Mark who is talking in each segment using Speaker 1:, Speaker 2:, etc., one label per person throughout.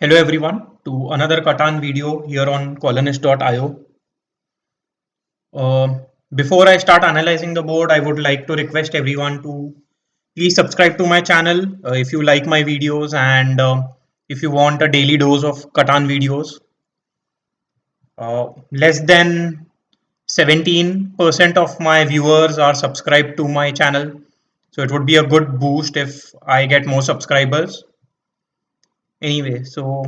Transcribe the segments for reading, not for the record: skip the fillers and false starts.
Speaker 1: Hello everyone to another Catan video here on colonist.io. Uh, Before I start analyzing the board, I would like to request everyone to please subscribe to my channel if you like my videos and if you want a daily dose of Catan videos. Less than 17% of my viewers are subscribed to my channel, so it would be a good boost if I get more subscribers. Anyway, so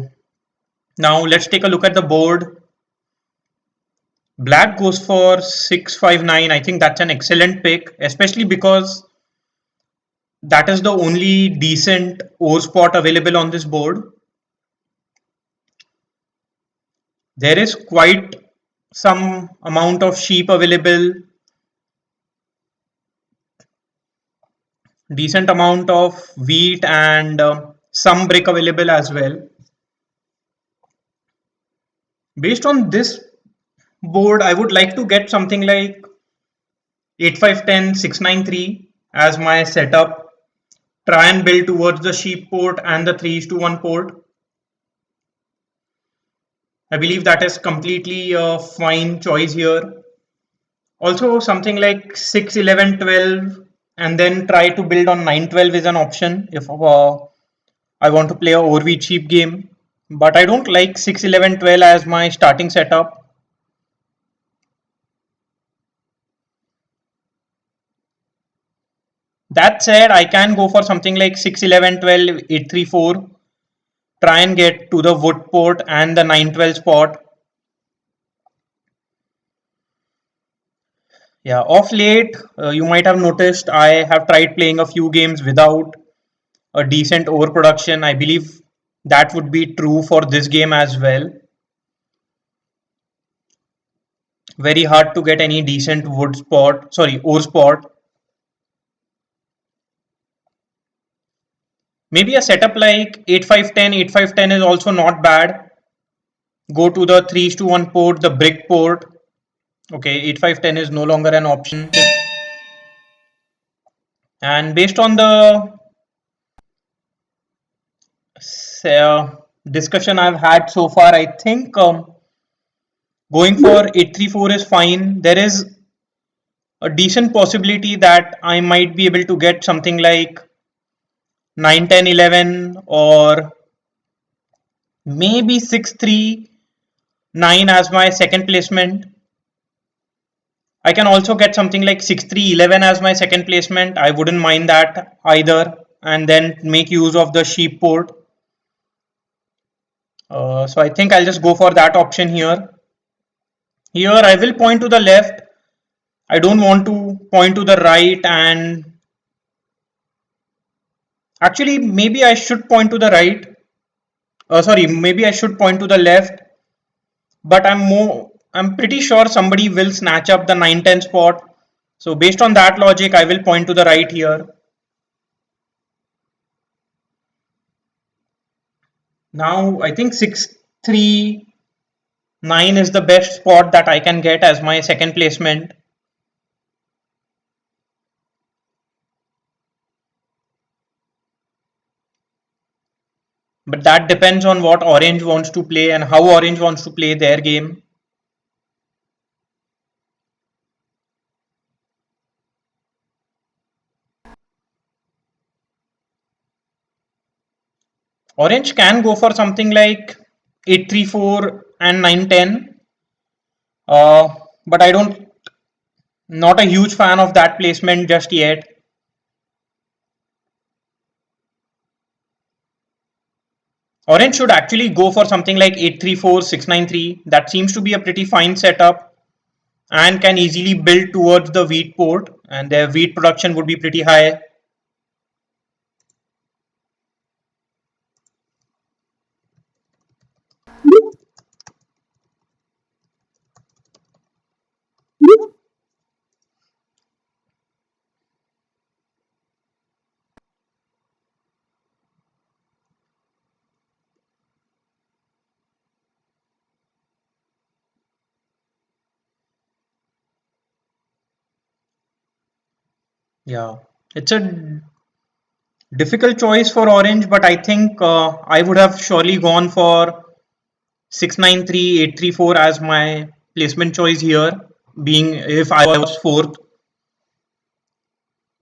Speaker 1: now let's take a look at the board. Black goes for 659. I think that's an excellent pick, especially because that is the only decent ore spot available on this board. There is quite some amount of sheep available, decent amount of wheat, and some brick available as well. Based on this board, I would like to get something like 8510 693 as my setup. Try and build towards the sheep port and the 3:1 port. I believe that is completely a fine choice here. Also, something like 6, 11, 12, and then try to build on 9, 12 is an option if I want to play a ORV cheap game. But I don't like 6, 11, 12 as my starting setup. That said, I can go for something like 6, 11, 12, 8, 3, 4. Try and get to the wood port and the 9, 12 spot. Yeah, off late, you might have noticed I have tried playing a few games without a decent overproduction. I believe that would be true for this game as well. Very hard to get any decent wood spot, sorry, ore spot. Maybe a setup like 8-5-10, 8-5-10 is also not bad. Go to the 3:1 port, the brick port. Okay, 8-5-10 is no longer an option. And based on the discussion I've had so far, I think going for 8-3-4 is fine. There is a decent possibility that I might be able to get something like 9, 10, 11, or maybe 6-3-9 as my second placement. I can also get something like 6-3-11 as my second placement. I wouldn't mind that either, and then make use of the sheep port. So I think I'll just go for that option here. Here I will point to the left. I don't want to point to the right, and actually maybe I should point to the right. Sorry, maybe I should point to the left, but I'm pretty sure somebody will snatch up the 9-10 spot. So based on that logic, I will point to the right here. Now I think 6-3-9 is the best spot that I can get as my second placement. But that depends on what orange wants to play and how orange wants to play their game. Orange can go for something like 8-3-4 and 9-10. But I don't, not a huge fan of that placement just yet. Orange should actually go for something like 8-3-4, 6-9-3. That seems to be a pretty fine setup and can easily build towards the wheat port, and their wheat production would be pretty high. Yeah, it's a Difficult choice for orange, but I think I would have surely gone for 693, 834 as my placement choice here, being if I was fourth.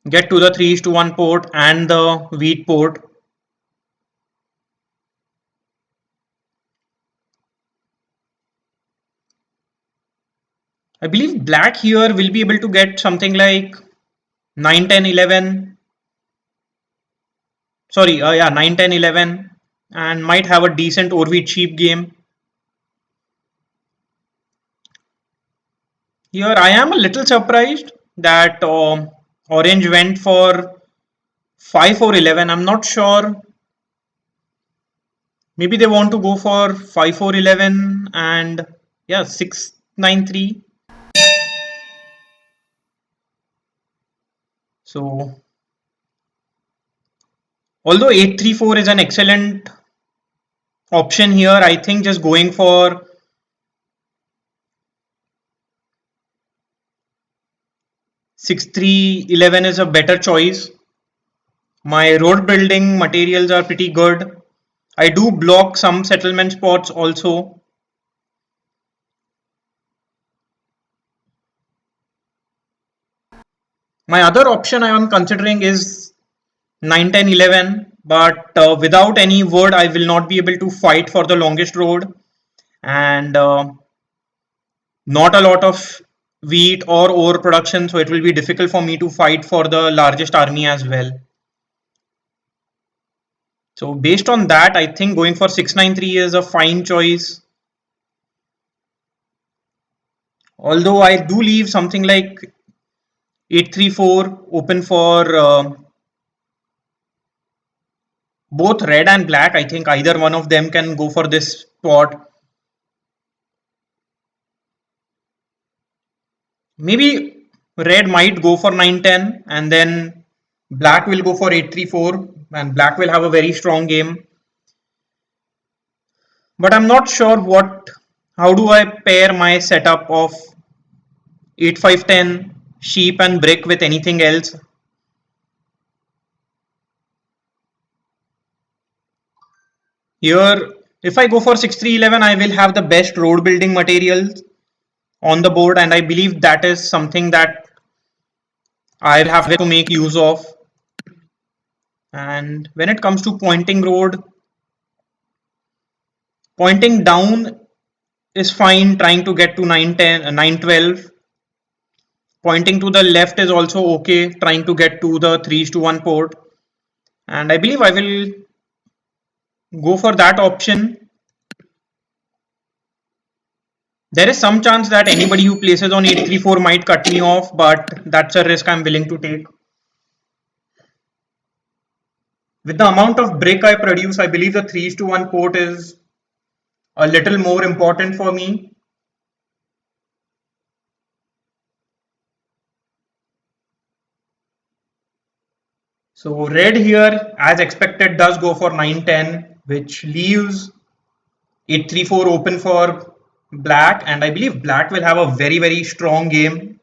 Speaker 1: Get to the 3:1 port and the wheat port. I believe black here will be able to get something like 9, 10, 11. Sorry, yeah, 9, 10, 11, and might have a decent or wheat sheep game. Here I am a little surprised that orange went for 5, 4, 11. I'm not sure. Maybe they want to go for 5, 4, 11 and yeah, 6, 9, 3. So although 8, 3, 4 is an excellent option here, I think just going for 6, 3, 11 is a better choice. My road building materials are pretty good. I do block some settlement spots also. My other option I am considering is 9, 10, 11, but without any wood I will not be able to fight for the longest road, and not a lot of wheat or ore production, so it will be difficult for me to fight for the largest army as well. So based on that, I think going for 693 is a fine choice. Although I do leave something like 834 open for both red and black. I think either one of them can go for this spot. Maybe red might go for 910 and then black will go for 834 and black will have a very strong game. But I'm not sure how do I pair my setup of 8510 sheep and brick with anything else. Here, if I go for 6311, I will have the best road building materials on the board, and I believe that is something that I will have to make use of. And when it comes to pointing road, pointing down is fine, trying to get to 910, 912. Pointing to the left is also okay, trying to get to the 3:1 port. And I believe I will go for that option. There is some chance that anybody who places on 834 might cut me off, but that's a risk I'm willing to take. With the amount of brick I produce, I believe the 3:1 port is a little more important for me. So red here, as expected, does go for 910, which leaves 834 open for black, and I believe black will have a very strong game.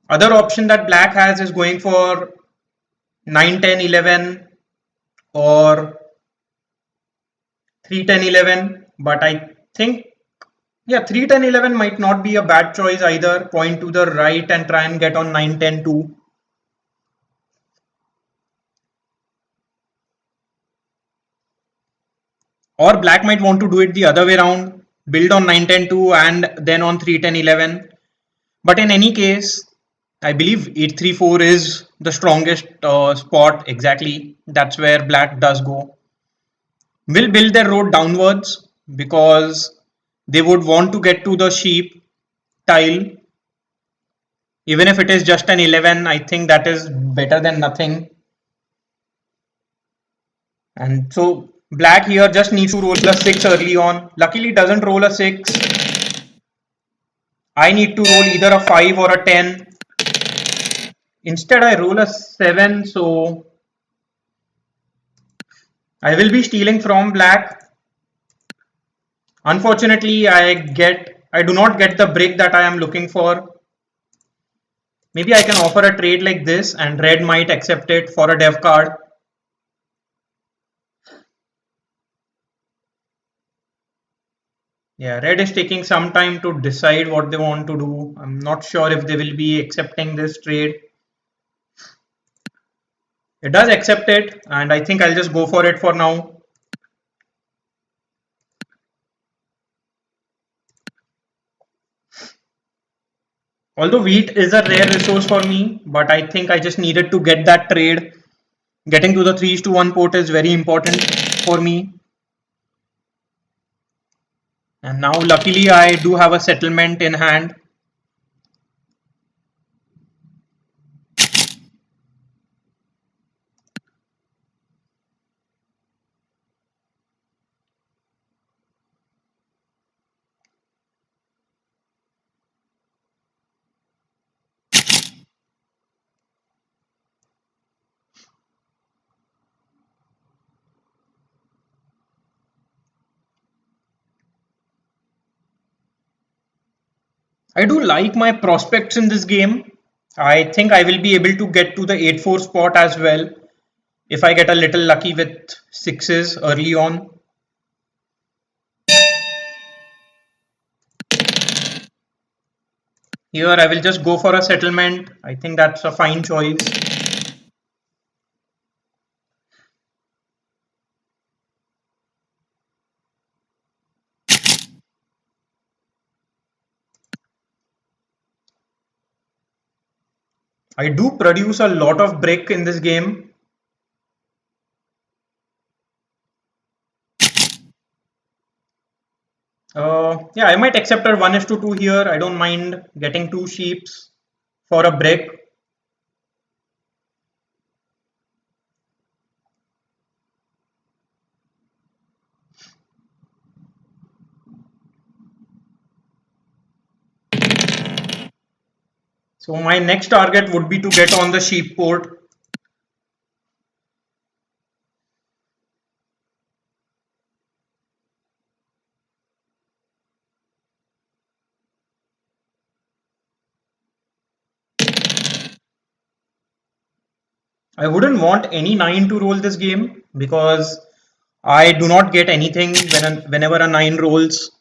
Speaker 1: Other option that black has is going for 9, 10, 11 or 3, 10, 11, but I think yeah, 3, 10, 11 might not be a bad choice either. Point to the right and try and get on 9, 10, 2. Or black might want to do it the other way around, build on 9, 10, 2 and then on 3, 10, 11. But in any case, I believe 834 is the strongest spot exactly. That's where black does go. Will build their road downwards because they would want to get to the sheep tile. Even if it is just an 11, I think that is better than nothing. And so black here just needs to roll a 6 early on. Luckily doesn't roll a 6. I need to roll either a 5 or a 10. Instead I roll a 7, so I will be stealing from black. Unfortunately I do not get the brick that I am looking for. Maybe I can offer a trade like this and red might accept it for a dev card. Yeah, red is taking some time to decide what they want to do. I'm not sure if they will be accepting this trade. It does accept it, and I think I'll just go for it for now. Although wheat is a rare resource for me, but I think I just needed to get that trade. Getting to the 3:1 port is very important for me. And now luckily I do have a settlement in hand. I do like my prospects in this game. I think I will be able to get to the 8-4 spot as well if I get a little lucky with sixes early on. Here I will just go for a settlement. I think that's a fine choice. I do produce a lot of brick in this game. Yeah, I might accept a 1:2 here. I don't mind getting two sheeps for a brick. So my next target would be to get on the sheep port. I wouldn't want any 9 to roll this game because I do not get anything whenever a 9 rolls.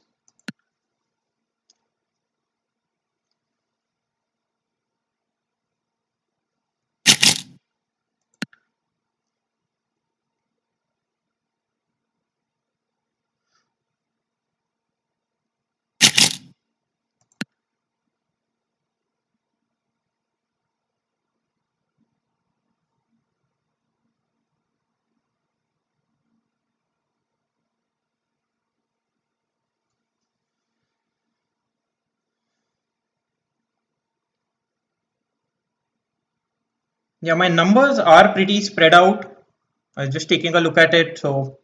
Speaker 1: Yeah, my numbers are pretty spread out. I was just taking a look at it. So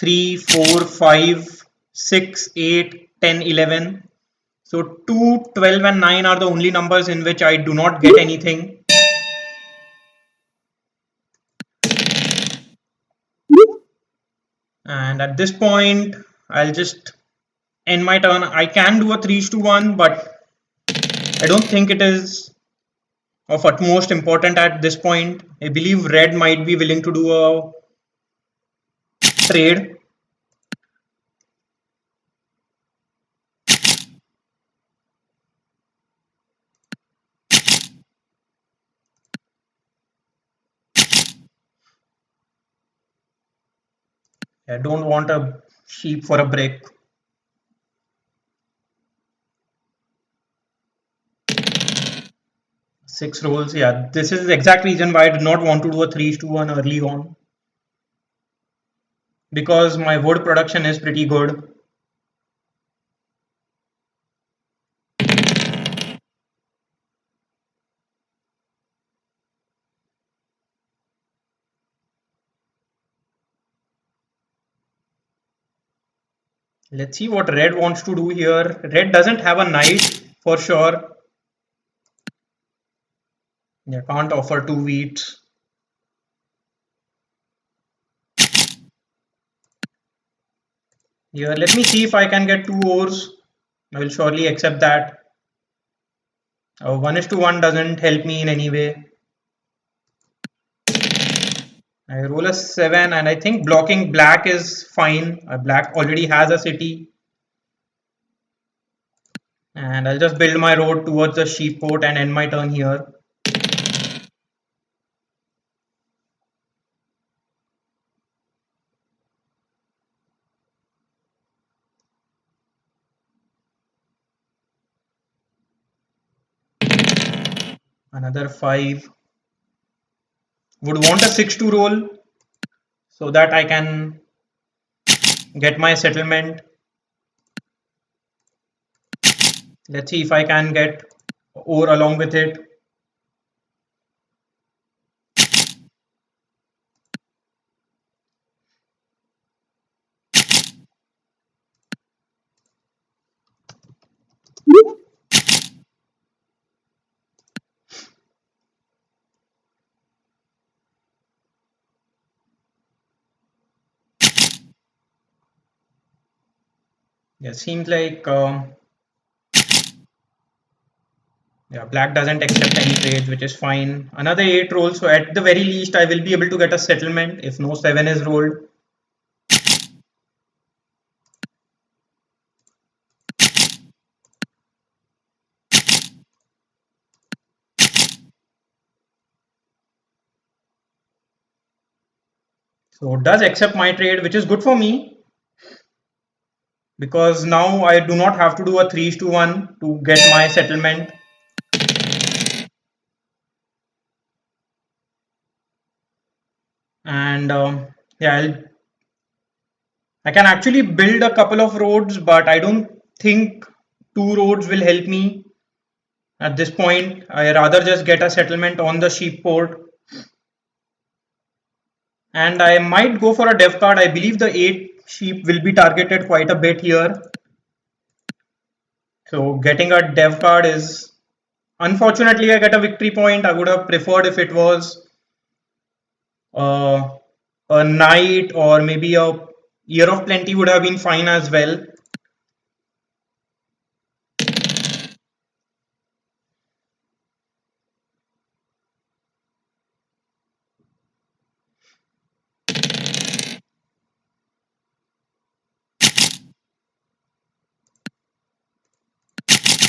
Speaker 1: 3, 4, 5, 6, 8, 10, 11. So 2, 12, and 9 are the only numbers in which I do not get anything. And at this point, I'll just end my turn. I can do a 3:1, but I don't think it is of utmost important at this point. I believe red might be willing to do a trade. I don't want a sheep for a brick. Six rolls. Yeah, this is the exact reason why I did not want to do a 3:1 early on. Because my wood production is pretty good. Let's see what red wants to do here. Red doesn't have a knight for sure. Yeah, can't offer two wheats. Here, let me see if I can get two ores. I will surely accept that. 1:1 doesn't help me in any way. I roll a 7 and I think blocking black is fine. Black already has a city. And I'll just build my road towards the sheep port and end my turn here. Another 5. Would want a 6 to roll so that I can get my settlement. Let's see if I can get ore along with it. Yeah, seems like yeah, black doesn't accept any trades, which is fine. Another 8 rolls, so at the very least I will be able to get a settlement if no 7 is rolled. So it does accept my trade, which is good for me because now I do not have to do a 3:1 to get my settlement. And yeah, I can actually build a couple of roads, but I don't think 2 roads will help me at this point. I rather just get a settlement on the sheep port. And I might go for a dev card. I believe the 8 sheep will be targeted quite a bit here. So getting a dev card is, unfortunately, I get a victory point. I would have preferred if it was uh, a knight or maybe a year of plenty would have been fine as well.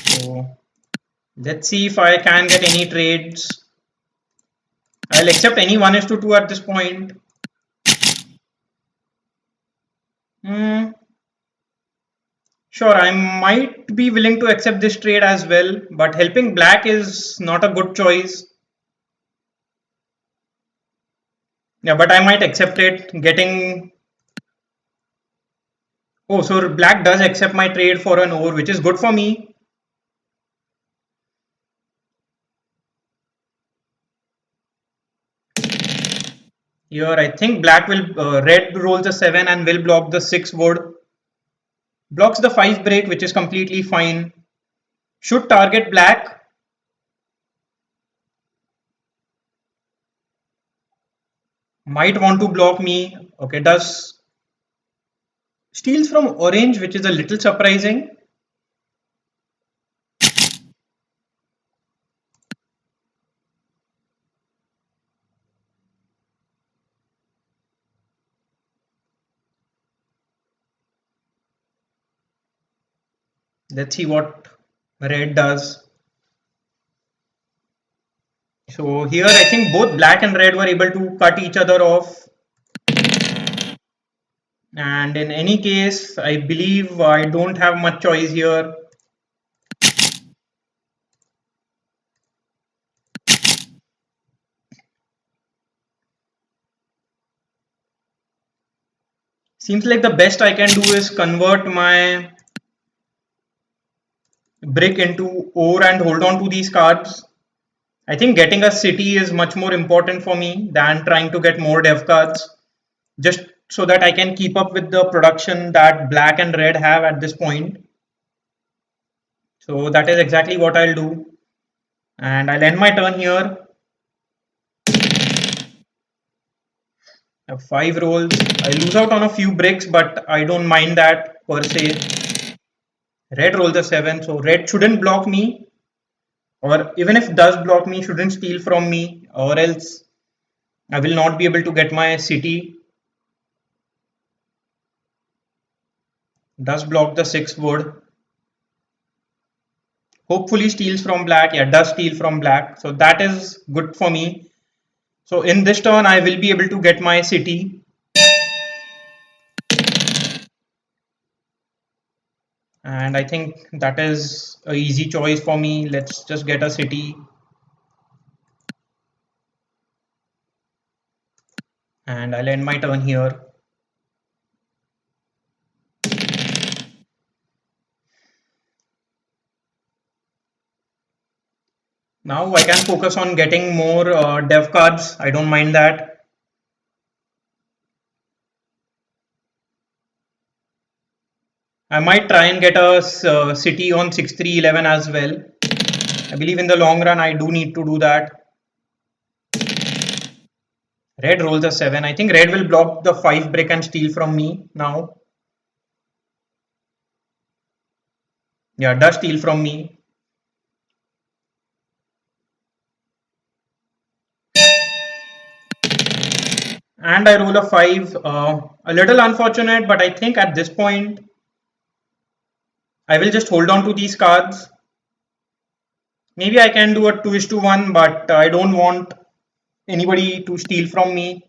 Speaker 1: So let's see if I can get any trades. I'll accept any 1:2 at this point. Sure, I might be willing to accept this trade as well, but helping black is not a good choice. Yeah, but I might accept it. Getting, oh, so black does accept my trade for an ore, which is good for me. Here, I think black will, red rolls a 7 and will block the 6 wood. Blocks the 5 break, which is completely fine. Should target black. Might want to block me. Okay, does steals from orange, which is a little surprising. Let's see what red does. So here I think both black and red were able to cut each other off. And in any case, I believe I don't have much choice here. Seems like the best I can do is convert my brick into ore and hold on to these cards. I think getting a city is much more important for me than trying to get more dev cards, just so that I can keep up with the production that black and red have at this point. So that is exactly what I'll do. And I'll end my turn here. I have 5 rolls. I lose out on a few bricks, but I don't mind that per se. Red rolls a 7, so red shouldn't block me. Or even if does block me, shouldn't steal from me, or else I will not be able to get my city. Does block the 6 wood. Hopefully steals from black. Yeah, does steal from black. So that is good for me. So in this turn, I will be able to get my city. And I think that is a easy choice for me. Let's just get a city. And I'll end my turn here. Now I can focus on getting more dev cards. I don't mind that. I might try and get a city on 6-3-11 as well. I believe in the long run I do need to do that. Red rolls a 7. I think red will block the 5 brick and steal from me now. Yeah, does steal from me. And I roll a 5. A little unfortunate, but I think at this point I will just hold on to these cards. Maybe I can do a 2:1, but I don't want anybody to steal from me.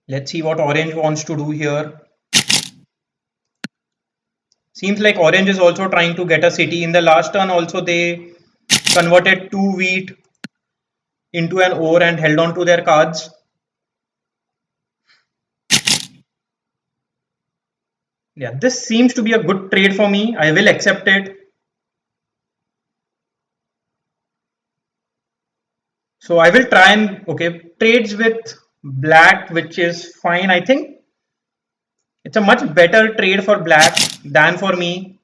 Speaker 1: Let's see what orange wants to do here. Seems like orange is also trying to get a city. In the last turn also they converted 2 wheat into an ore and held on to their cards. Yeah, this seems to be a good trade for me. I will accept it. So I will try and trades with black, which is fine. I think it's a much better trade for black than for me.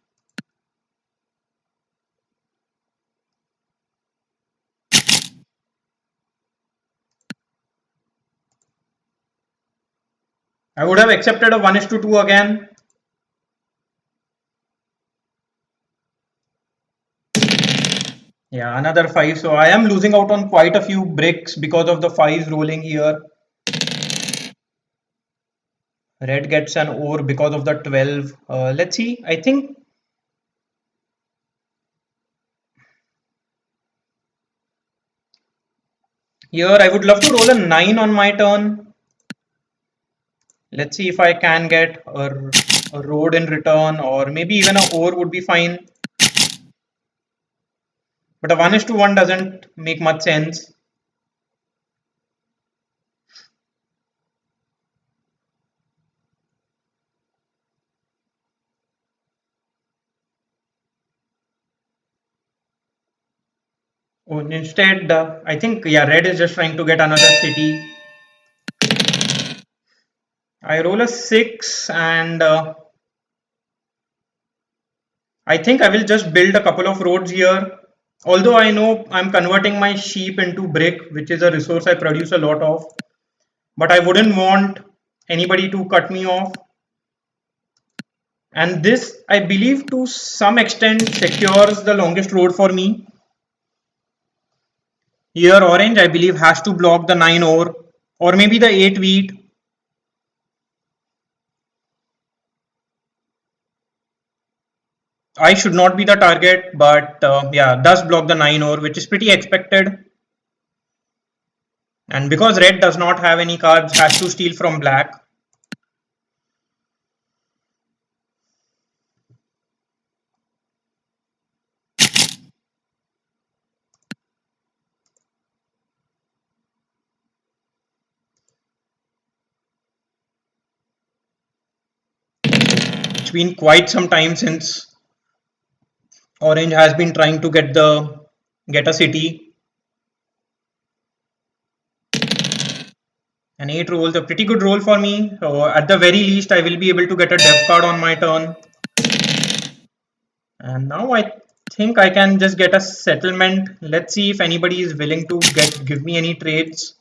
Speaker 1: I would have accepted a 1:2 again. Yeah, another 5. So I am losing out on quite a few bricks because of the 5s rolling here. Red gets an ore because of the 12. Let's see. I think here I would love to roll a 9 on my turn. Let's see if I can get a road in return, or maybe even a ore would be fine. But a 1:1 doesn't make much sense. Oh, instead, I think, yeah, red is just trying to get another city. I roll a 6 and I think I will just build a couple of roads here. Although I know I'm converting my sheep into brick, which is a resource I produce a lot of. But I wouldn't want anybody to cut me off. And this, I believe, to some extent secures the longest road for me. Here, orange, I believe, has to block the 9 ore, or maybe the 8 wheat. I should not be the target, but yeah, does block the 9 ore, which is pretty expected. And because red does not have any cards, has to steal from black. It's been quite some time since orange has been trying to get a city. An 8 rolls a pretty good roll for me. So at the very least, I will be able to get a dev card on my turn. And now I think I can just get a settlement. Let's see if anybody is willing to give me any trades.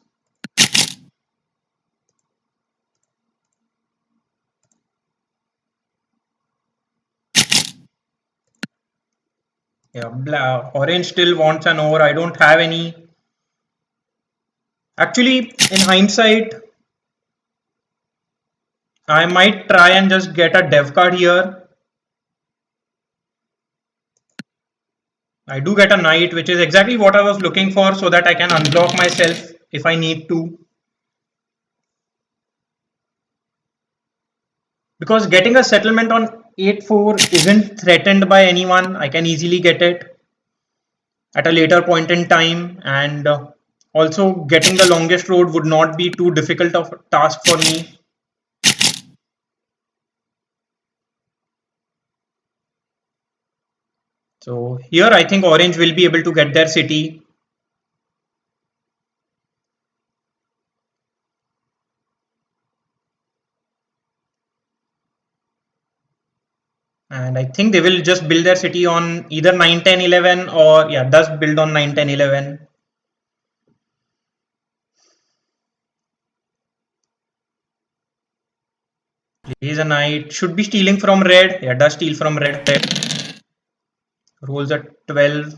Speaker 1: Yeah, orange still wants an over. I don't have any. Actually, in hindsight, I might try and just get a dev card here. I do get a knight, which is exactly what I was looking for so that I can unblock myself if I need to. Because getting a settlement on 8-4 isn't threatened by anyone. I can easily get it at a later point in time, and also getting the longest road would not be too difficult of a task for me. So here I think orange will be able to get their city. And I think they will just build their city on either 9, 10, 11, or yeah, does build on 9, 10, 11. Plays a knight, should be stealing from red. Yeah, does steal from red. Rolls at 12.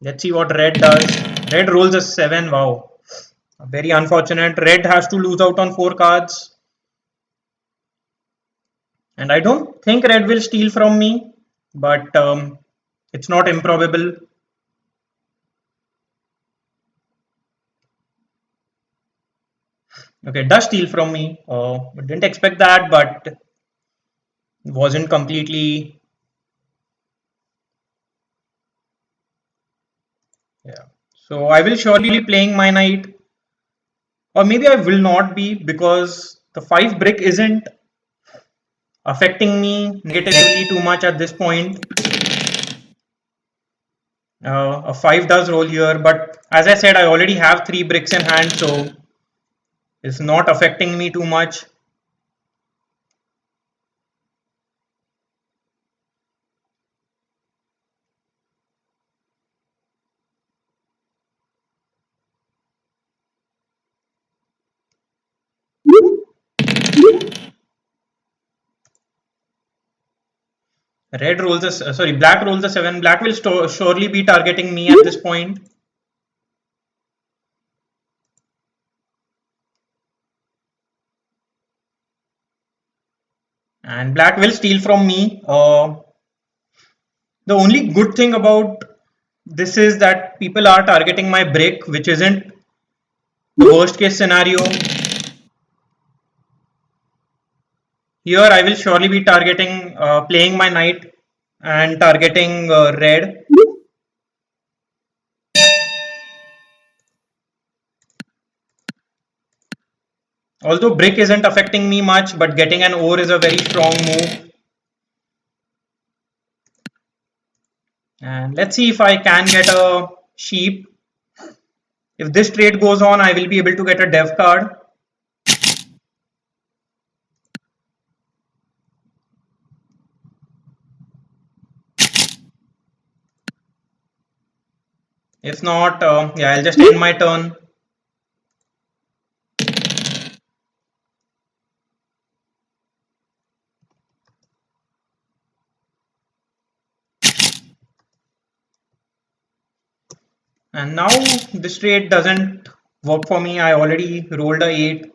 Speaker 1: Let's see what red does. Red rolls a 7. Wow. Very unfortunate. Red has to lose out on 4 cards. And I don't think red will steal from me, but it's not improbable. Okay, does steal from me. Didn't expect that, but wasn't completely. Yeah. So I will surely be playing my knight, or maybe I will not be because the 5 brick isn't affecting me negatively too much at this point. A 5 does roll here, but as I said, I already have 3 bricks in hand, so it's not affecting me too much. Red rolls a sorry, black rolls a 7. Black will surely be targeting me at this point. And black will steal from me. The only good thing about this is that people are targeting my brick, which isn't the worst case scenario. Here I will surely be targeting, playing my knight and targeting red. Although brick isn't affecting me much, but getting an ore is a very strong move. And let's see if I can get a sheep. If this trade goes on, I will be able to get a dev card. If not, yeah, I'll just end my turn. And now this trade doesn't work for me. I already rolled a 8.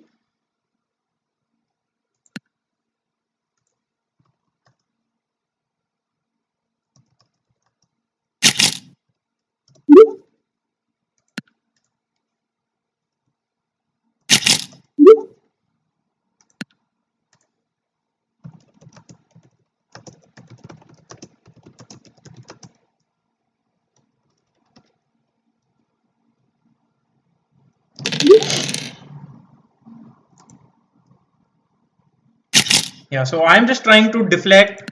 Speaker 1: Yeah, so I'm just trying to deflect.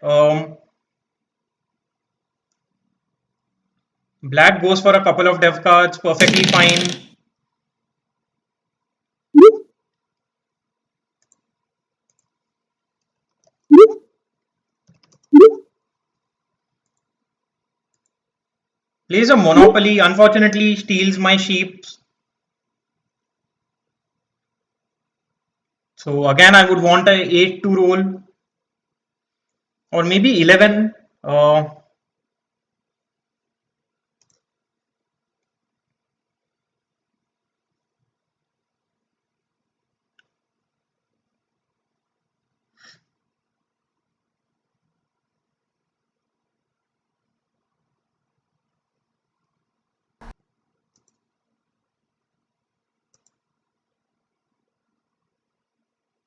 Speaker 1: Black goes for a couple of dev cards, perfectly fine. Plays a monopoly, unfortunately steals my sheep. So again, I would want a 8 to roll, or maybe 11.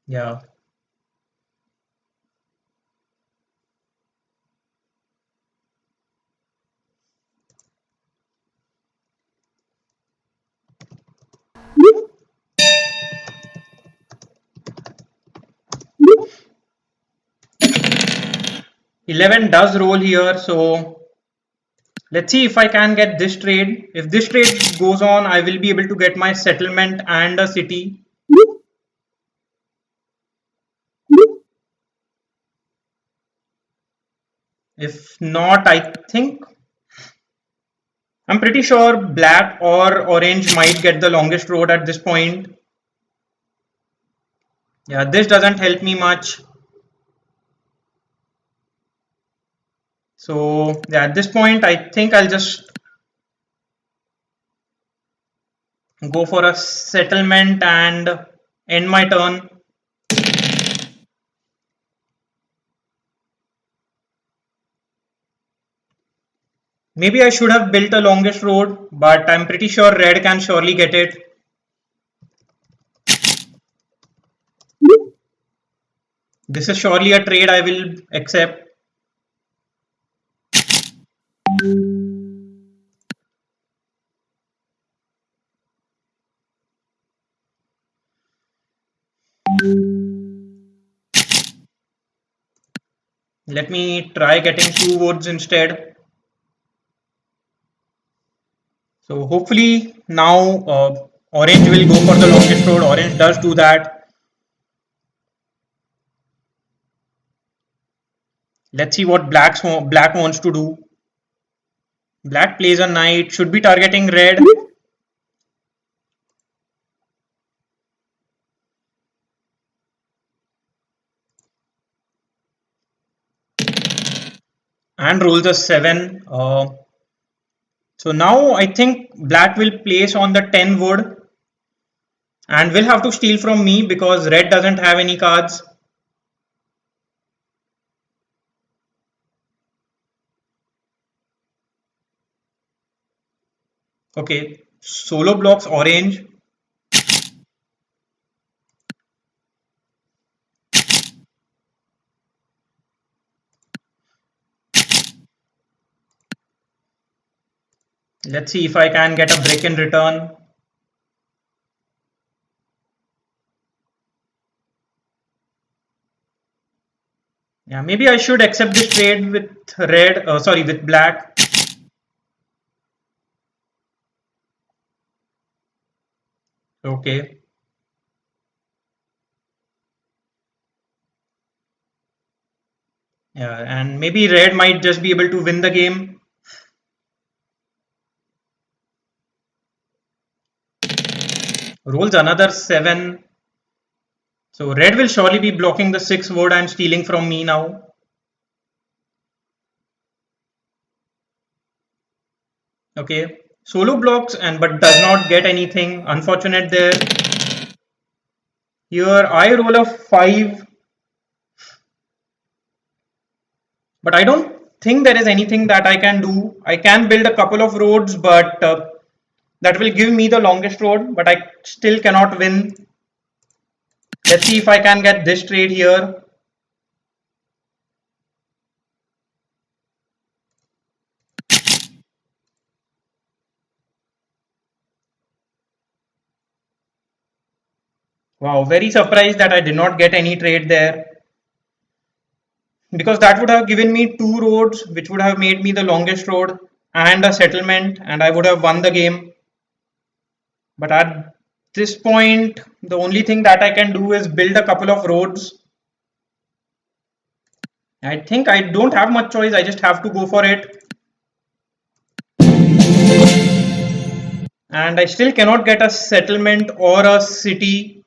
Speaker 1: Yeah. 11 does roll here, so let's see if I can get this trade. If this trade goes on, I will be able to get my settlement and a city. If not, I think I'm pretty sure black or orange might get the longest road at this point. Yeah, this doesn't help me much. So yeah, at this point, I think I'll just go for a settlement and end my turn. Maybe I should have built a longest road, but I'm pretty sure red can surely get it. This is surely a trade I will accept. Let me try getting 2 votes instead. So hopefully now orange will go for the longest road. Orange does do that. Let's see what black wants to do. Black plays a knight, should be targeting red. And rolls a 7. So now I think black will place on the 10 wood and will have to steal from me because red doesn't have any cards. Okay, solo blocks orange. Let's see if I can get a brick in return. Yeah, maybe I should accept this trade with red, sorry, with black. Okay. Yeah, and maybe red might just be able to win the game. Rolls another 7. So red will surely be blocking the 6 wood and stealing from me now. Okay. Solo blocks and but does not get anything. Unfortunate there. Here I roll a 5. But I don't think there is anything that I can do. I can build a couple of roads, but that will give me the longest road, but I still cannot win. Let's see if I can get this trade here. Wow, very surprised that I did not get any trade there. Because that would have given me 2 roads, which would have made me the longest road and a settlement, and I would have won the game. But at this point, the only thing that I can do is build a couple of roads. I think I don't have much choice, I just have to go for it. And I still cannot get a settlement or a city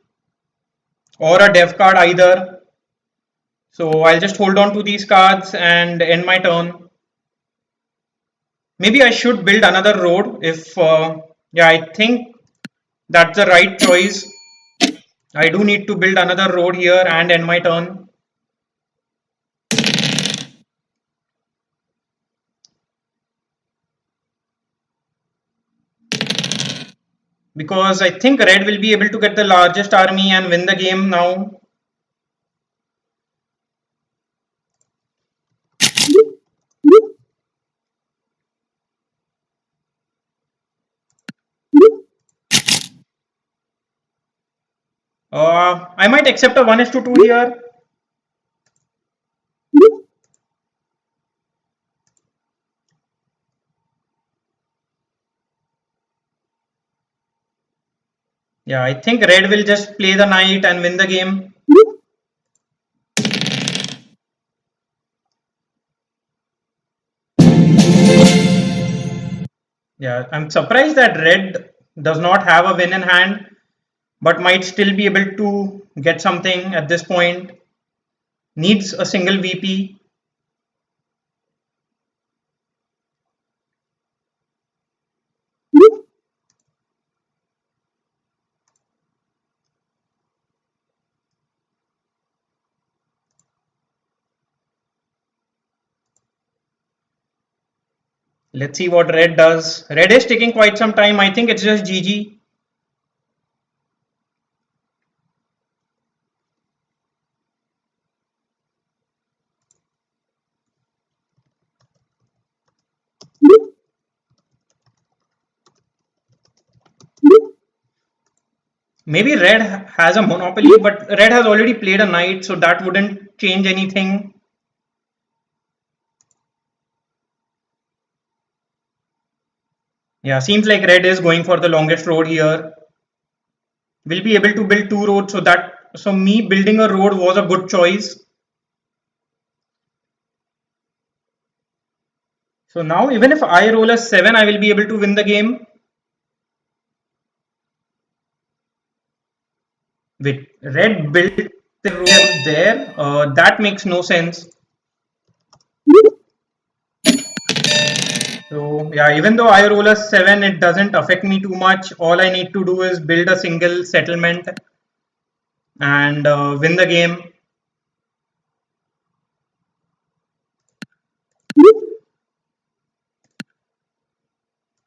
Speaker 1: or a dev card either. So I'll just hold on to these cards and end my turn. Maybe I should build another road if, yeah, I think that's the right choice. I do need to build another road here and end my turn. Because I think red will be able to get the largest army and win the game now. I might accept a 1:2 here. Yeah, I think red will just play the knight and win the game. Yeah, I'm surprised that red does not have a win in hand, but might still be able to get something at this point. Needs a single VP. Let's see what red does. Red is taking quite some time. I think it's just GG. Maybe red has a monopoly, but red has already played a knight, so that wouldn't change anything. Yeah, seems like red is going for the longest road here. Will be able to build two roads, so me building a road was a good choice. So now even if I roll a 7, I will be able to win the game. With red built the road there, that makes no sense. So yeah, even though I roll a 7, it doesn't affect me too much. All I need to do is build a single settlement and win the game.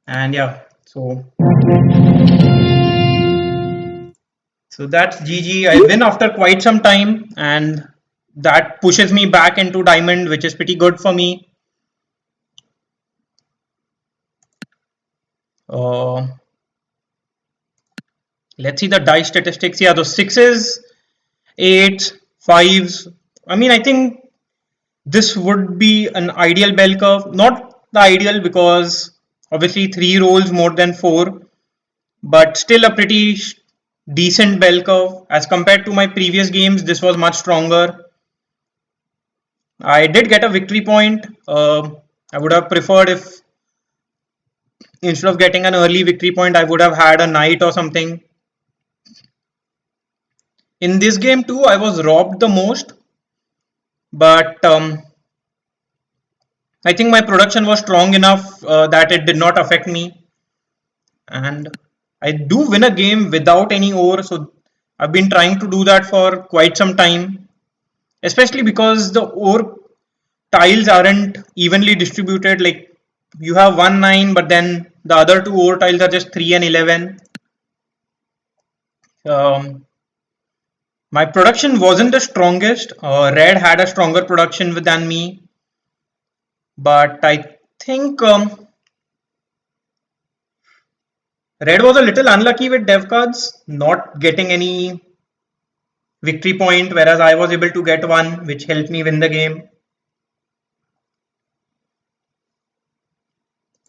Speaker 1: And yeah, so that's GG. I win after quite some time, and that pushes me back into diamond, which is pretty good for me. Uh, let's see the die statistics. Yeah, those sixes, eights, fives. I mean, I think this would be an ideal bell curve. Not the ideal because obviously 3 rolls more than 4, but still a pretty decent bell curve. As compared to my previous games, this was much stronger. I did get a victory point. I would have preferred if instead of getting an early victory point, I would have had a knight or something. In this game too, I was robbed the most, but I think my production was strong enough that it did not affect me. And I do win a game without any ore, so I've been trying to do that for quite some time, especially because the ore tiles aren't evenly distributed. Like you have 1 9, but then the other two ore tiles are just 3 and 11. Um, my production wasn't the strongest. Red had a stronger production than me, but I think Red was a little unlucky with dev cards, not getting any victory point, whereas I was able to get one, which helped me win the game.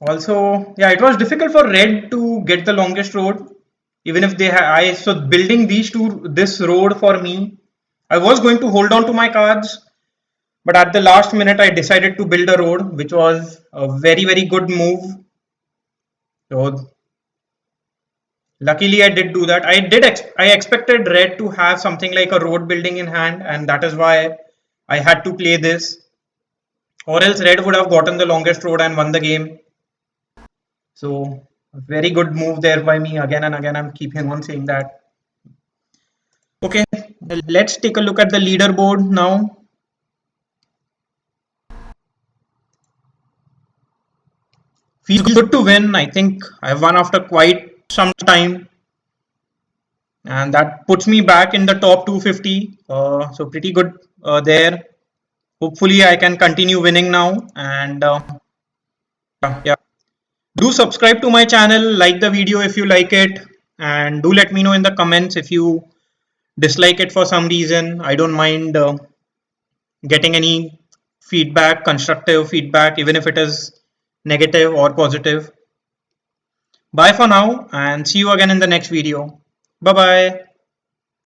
Speaker 1: Also, yeah, it was difficult for red to get the longest road, even if they had. So building this road for me, I was going to hold on to my cards, but at the last minute, I decided to build a road, which was a very good move. So luckily, I did do that. I expected red to have something like a road building in hand, and that is why I had to play this. Or else red would have gotten the longest road and won the game. So very good move there by me again and again. I'm keeping on saying that. Okay, let's take a look at the leaderboard now. Feels good to win. I think I've won after quite some time, and that puts me back in the top 250. So pretty good there. Hopefully, I can continue winning now. And yeah, do subscribe to my channel, like the video if you like it, and do let me know in the comments if you dislike it for some reason. I don't mind getting any feedback, constructive feedback, even if it is negative or positive. Bye for now and see you again in the next video. Bye bye.